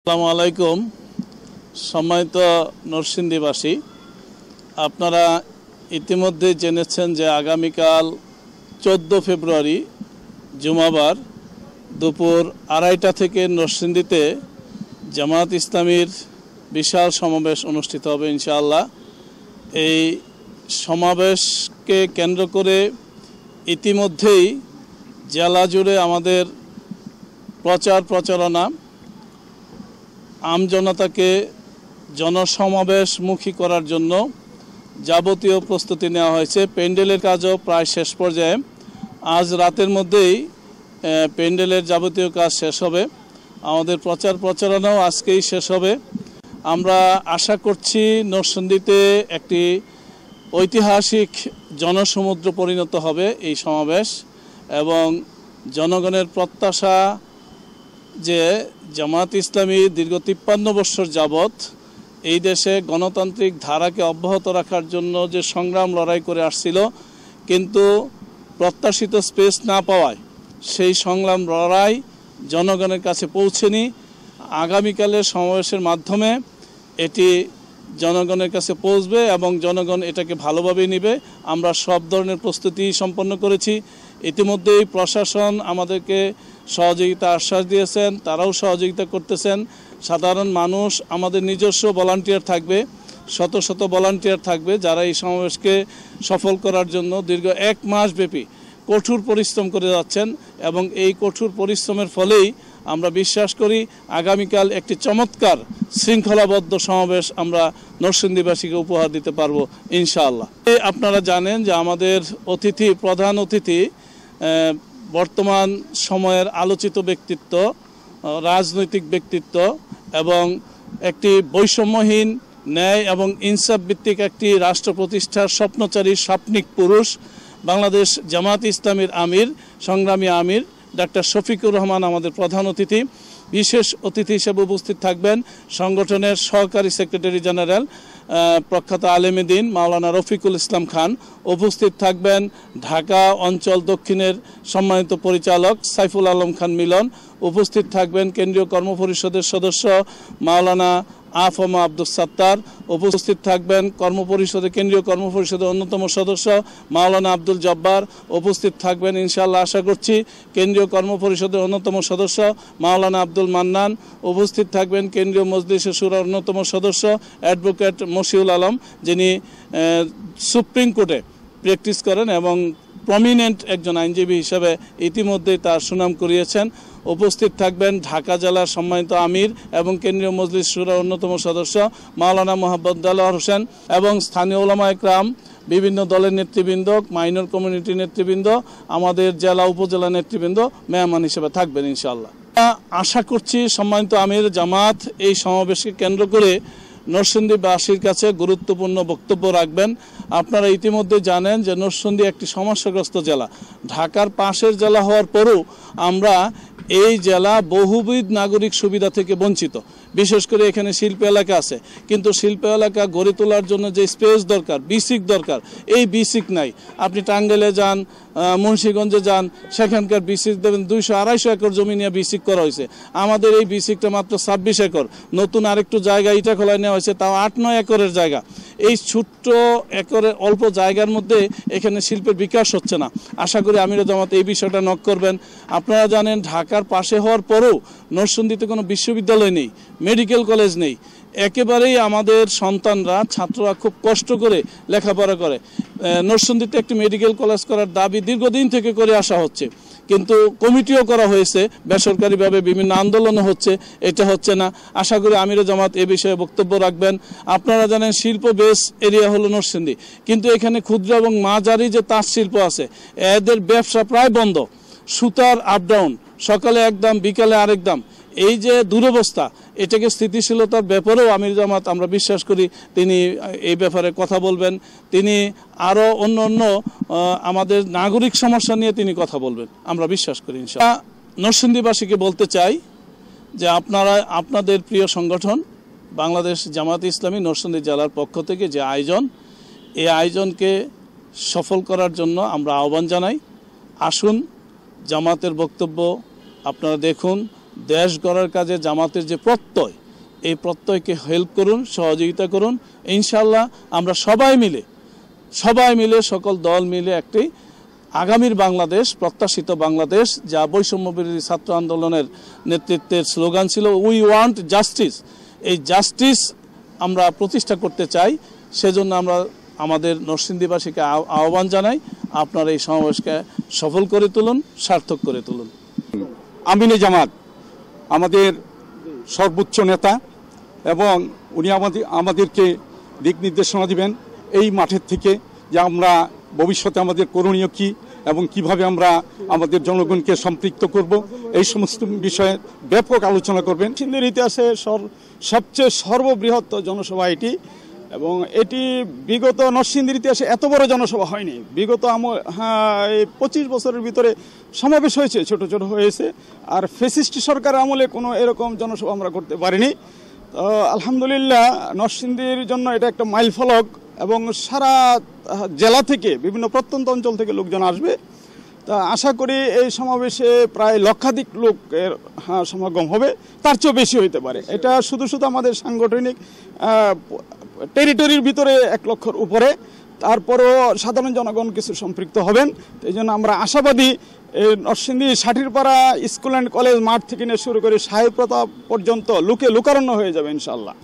আসসালামু আলাইকুম। সম্মানিত নরসিংদীবাসী, আপনারা ইতিমধ্যে জেনেছেন যে আগামীকাল 14 ফেব্রুয়ারি জুমাবার দুপুর 2:30 থেকে নরসিংদীতে জামাত ইসলামীর বিশাল সমাবেশ অনুষ্ঠিত হবে ইনশাআল্লাহ। এই সমাবেশকে কেন্দ্র করে ইতিমধ্যেই জেলা জুড়ে আমাদের প্রচারণা আমজনতাকে জনসমাবেশমুখী করার জন্য যাবতীয় প্রস্তুতি নেওয়া হয়েছে। প্যান্ডেলের কাজও প্রায় শেষ পর্যায়ে। আজ রাতের মধ্যেই প্যান্ডেলের যাবতীয় কাজ শেষ হবে। আমাদের প্রচারণাও আজকেই শেষ হবে। আমরা আশা করছি নরসিংদীতে একটি ঐতিহাসিক জনসমুদ্র পরিণত হবে এই সমাবেশ, এবং জনগণের প্রত্যাশা যে জামাত ইসলামী দীর্ঘ 53 বছর যাবৎ এই দেশে গণতান্ত্রিক ধারাকে অব্যাহত রাখার জন্য যে সংগ্রাম লড়াই করে আসছিল, কিন্তু প্রত্যাশিত স্পেস না পাওয়ায় সেই সংগ্রাম লড়াই জনগণের কাছে পৌঁছেনি। আগামীকালের সমাবেশের মাধ্যমে এটি জনগণের কাছে পৌঁছবে এবং জনগণ এটাকে ভালোভাবে নেবে। আমরা সব ধরনের প্রস্তুতি সম্পন্ন করেছি। ইতিমধ্যেই প্রশাসন আমাদেরকে সহযোগিতা আশ্বাস দিয়েছেন, তারাও সহযোগিতা করতেছেন। সাধারণ মানুষ, আমাদের নিজস্ব ভলান্টিয়ার থাকবে, শত শত ভলান্টিয়ার থাকবে, যারা এই সমাবেশকে সফল করার জন্য দীর্ঘ 1 মাস ব্যাপী কঠোর পরিশ্রম করে যাচ্ছেন, এবং এই কঠোর পরিশ্রমের ফলেই আমরা বিশ্বাস করি আগামীকাল একটি চমৎকার শৃঙ্খলাবদ্ধ সমাবেশ আমরা নরসিংদীবাসীকে উপহার দিতে পারবো ইনশাআল্লাহ। আপনারা জানেন যে আমাদের প্রধান অতিথি বর্তমান সময়ের আলোচিত ব্যক্তিত্ব, রাজনৈতিক ব্যক্তিত্ব এবং একটি বৈষম্যহীন ন্যায় এবং ইনসাফ ভিত্তিক একটি রাষ্ট্র প্রতিষ্ঠার স্বপ্নচারী স্বপ্নিক পুরুষ, বাংলাদেশ জামাত ইসলামীর আমির, সংগ্রামী আমির ডাক্তার শফিকুর রহমান আমাদের প্রধান অতিথি। বিশেষ অতিথি হিসেবে উপস্থিত থাকবেন সংগঠনের সহকারী সেক্রেটারি জেনারেল প্রখ্যাত আলেমে দ্বীন মাওলানা রফিকুল ইসলাম খান। উপস্থিত থাকবেন ঢাকা অঞ্চল দক্ষিণের সম্মানিত পরিচালক সাইফুল আলম খান মিলন। উপস্থিত থাকবেন কেন্দ্রীয় কর্মপরিষদের সদস্য মাওলানা আফম আব্দুস সাত্তার। উপস্থিত থাকবেন কেন্দ্রীয় কর্মপরিষদের অন্যতম সদস্য মাওলানা আব্দুল জব্বার। উপস্থিত থাকবেন ইনশাআল্লাহ আশা করছি কেন্দ্রীয় কর্মপরিষদের অন্যতম সদস্য মাওলানা আব্দুল মান্নান। উপস্থিত থাকবেন কেন্দ্রীয় মজলিসে শুরার অন্যতম সদস্য অ্যাডভোকেট মশিউল আলম, যিনি সুপ্রিম কোর্টে প্র্যাকটিস করেন এবং প্রমিনেন্ট একজন আইনজীবী হিসেবে ইতিমধ্যেই তার সুনাম কুড়িয়েছেন। উপস্থিত থাকবেন ঢাকা জেলার সম্মানিত আমির এবং কেন্দ্রীয় মজলিস শুরার অন্যতম সদস্য মাওলানা মোহাম্মদ দেলোয়ার হোসেন, এবং স্থানীয় উলামা একরাম, বিভিন্ন দলের নেতৃবৃন্দ, মাইনর কমিউনিটি নেতৃবৃন্দ, আমাদের জেলা উপজেলা নেতৃবৃন্দ মেহমান হিসেবে থাকবেন ইনশাআল্লাহ। আশা করছি সম্মানিত আমির জামাত এই সমাবেশকে কেন্দ্র করে নরসিংদীবাসীর কাছে গুরুত্বপূর্ণ বক্তব্য রাখবেন। আপনারা ইতিমধ্যে জানেন যে নরসিংদী একটি সমস্যাগ্রস্ত জেলা। ঢাকার পাশের জেলা হওয়ার পরও আমরা এই জেলা বহুবিধ নাগরিক সুবিধা থেকে বঞ্চিত। বিশেষ করে এখানে শিল্প এলাকা আছে, কিন্তু শিল্প এলাকা গড়ে তোলার জন্য যে স্পেস দরকার, বিসিক দরকার, এই বিসিক নাই। আপনি টাঙ্গাইলে যান, মুন্সিগঞ্জে যান, সেখানকার বিসিক দেবেন 200-250 একর জমি নিয়ে বিসিক করা হয়েছে। আমাদের এই বিসিকটা মাত্র 26 একর। নতুন আরেকটু জায়গা ইটাখোলায় নেওয়া হয়েছে, তাও 8-9 একরের জায়গা। এই ছোট্ট একরের অল্প জায়গার মধ্যে এখানে শিল্পের বিকাশ হচ্ছে না। আশা করি আমির জামাত এই বিষয়টা নক করবেন। আপনারা জানেন ঢাকার পাশে হওয়ার পরেও নরসিংদীতে কোনো বিশ্ববিদ্যালয় নেই, মেডিকেল কলেজ নেই। একেবারেই আমাদের সন্তানরা, ছাত্ররা খুব কষ্ট করে লেখাপড়া করে। নরসিংদীতে একটি মেডিকেল কলেজ করার দাবি দীর্ঘদিন থেকে করে আসা হচ্ছে, কিন্তু কমিটিও করা হয়েছে, বেসরকারিভাবে বিভিন্ন আন্দোলনও হচ্ছে, এটা হচ্ছে না। আশা করি আমির জামাত এ বিষয়ে বক্তব্য রাখবেন। আপনারা জানেন শিল্প বেস এরিয়া হলো নরসিংদী, কিন্তু এখানে ক্ষুদ্র এবং মাঝারি যে তাঁত শিল্প আছে, এদের ব্যবসা প্রায় বন্ধ। সুতার আপ ডাউন, সকালে এক দাম, বিকালে আরেক দাম। এই যে দুরবস্থা, এটাকে স্থিতিশীলতার ব্যাপারেও আমির জামাত আমরা বিশ্বাস করি তিনি এই ব্যাপারে কথা বলবেন। তিনি আরও অন্য আমাদের নাগরিক সমস্যা নিয়ে তিনি কথা বলবেন, আমরা বিশ্বাস করি ইনশাআল্লাহ। নরসিংদীবাসীকে বলতে চাই যে আপনাদের প্রিয় সংগঠন বাংলাদেশ জামাত ইসলামী নরসিংদী জেলার পক্ষ থেকে যে আয়োজন, এই আয়োজনকে সফল করার জন্য আমরা আহ্বান জানাই। আসুন, জামাতের বক্তব্য আপনারা দেখুন, দেশ গড়ার কাজে জামাতের যে প্রত্যয়, এই প্রত্যয়কে হেল্প করুন, সহযোগিতা করুন। ইনশাআল্লাহ আমরা সবাই মিলে সকল দল মিলে একটি আগামীর বাংলাদেশ, প্রত্যাশিত বাংলাদেশ, যা বৈষম্য বিরোধী ছাত্র আন্দোলনের নেতৃত্বের স্লোগান ছিল, উই ওয়ান্ট জাস্টিস। এই জাস্টিস আমরা প্রতিষ্ঠা করতে চাই। সেজন্য আমরা আমাদের নরসিংদীবাসীকে আহ্বান জানাই, আপনারা এই সমাবেশকে সফল করে তুলুন, সার্থক করে তুলুন। আমিনে জামাত আমাদের সর্বোচ্চ নেতা এবং উনি আমাদেরকে দিক নির্দেশনা দিবেন এই মাঠের থেকে, যে আমরা ভবিষ্যতে আমাদের করণীয় কী এবং কিভাবে আমরা আমাদের জনগণকে সম্পৃক্ত করব, এই সমস্ত বিষয়ে ব্যাপক আলোচনা করবেন। নরসিংদীর ইতিহাসে সবচেয়ে সর্ববৃহৎ জনসভা এটি, এবং এটি বিগত নরসিংদীর ইতিহাসে এত বড় জনসভা হয়নি। বিগত এই 25 বছরের ভিতরে সমাবেশ হয়েছে, ছোট ছোট হয়েছে, আর ফ্যাসিস্ট সরকার আমলে কোনো এরকম জনসভা আমরা করতে পারিনি। তো আলহামদুলিল্লাহ নরসিংদীর জন্য এটা একটা মাইল ফলক, এবং সারা জেলা থেকে বিভিন্ন প্রত্যন্ত অঞ্চল থেকে লোকজন আসবে। তা আশা করি এই সমাবেশে প্রায় লক্ষাধিক লোকের সমাগম হবে, তার চেয়েও বেশি হইতে পারে। এটা শুধু আমাদের সাংগঠনিক টেরিটরির ভিতরে 1 লক্ষর উপরে, তারপরেও সাধারণ জনগণ কিছু সম্পৃক্ত হবেন। এই জন্য আমরা আশাবাদী এই নরসিংদী সাঠিরপাড়া স্কুল অ্যান্ড কলেজ মাঠ থেকে নিয়ে শুরু করে সাহেব প্রতাপ পর্যন্ত লোকে লোকারণ্য হয়ে যাবে ইনশাআল্লাহ।